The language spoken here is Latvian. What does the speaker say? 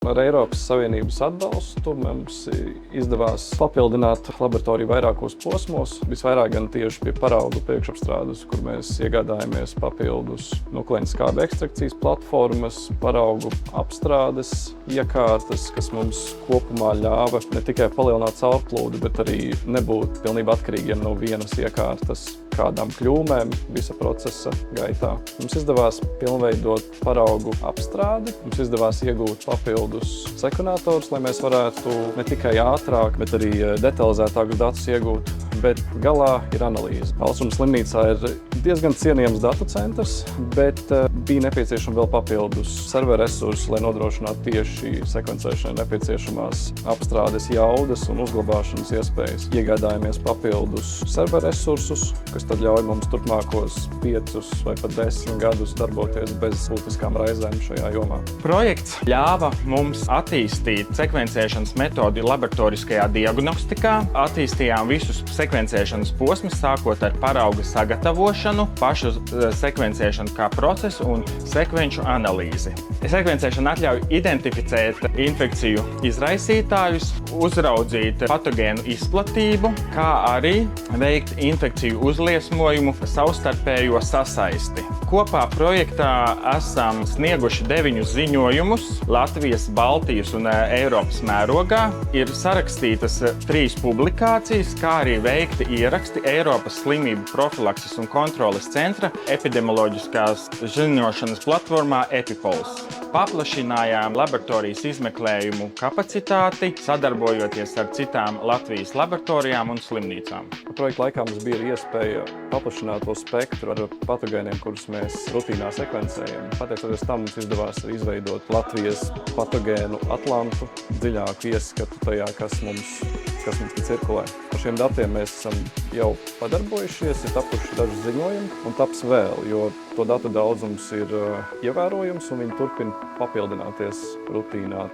Ar Eiropas Savienības atbalstu mums izdevās papildināt laboratoriju vairākos posmos, visvairāk gan tieši pie paraugu priekšapstrādes, kur mēs iegādājamies papildus nukleīnu skābi ekstrakcijas platformas, paraugu apstrādes iekārtas, kas mums kopumā ļāva ne tikai palielināt caurplūdu, bet arī nebūt pilnībā atkarīgiem no vienas iekārtas kādām kļūmēm visa procesa gaitā. Mums izdevās pilnveidot paraugu apstrādi, mums izdevās iegūt papildus sekvenatorus, lai mēs varētu ne tikai ātrāk, bet arī detalizētākus datus iegūt, bet galā ir analīze. Alsuma slimnīcā ir diezgan cienījams datu centrs, bet bija nepieciešama vēl papildus serveru resursi, lai nodrošinātu tieši sekvencēšanai nepieciešamās apstrādes jaudas un uzglabāšanas iespējas. Iegādājamies papildus serveru resursus, kas tad ļauj mums turpmākos 5 vai pat 10 gadus darboties bez būtiskām raizēm šajā jomā. Projekts ļāva mums attīstīt sekvencēšanas metodi laboratoriskajā diagnostikā. Attīstījām visus sekvencēšanas posmus, sākot ar parauga sagatavošanu, pašu sekvencēšanu kā procesu un sekvenču analīzi. Sekvencēšana atļauj identificēt infekciju izraisītājus, uzraudzīt patogēnu izplatību, kā arī veikt infekciju uzliesmojumu savstarpējo sasaisti. Kopā projektā esam snieguši 9 ziņojumus Latvijas, Baltijas un Eiropas mērogā. Ir sarakstītas 3 publikācijas, kā arī veikti ieraksti Eiropas slimību profilakses un kontroles centra epidemioloģiskās ziņošanas platformā EpiPulse. Paplašinājām laboratorijas izmeklējumu kapacitāti, sadarbojoties ar citām Latvijas laboratorijām un slimnīcām. Projekta laikā mums bija iespēja paplašināt to spektru ar patogēniem, kurus mēs rutīnā sekvencējam. Pateicoties tam, mums izdevās izveidot Latvijas patogēnu atlantu, dziļāku ieskatu tajā, kas mums cirkulē. Ar šiem datiem mēs esam jau padarbojušies, ir tapuši daži ziņojumi un taps vēl, jo to datu daudzums ir ievērojams un viņi turpina papildināties rutīnā.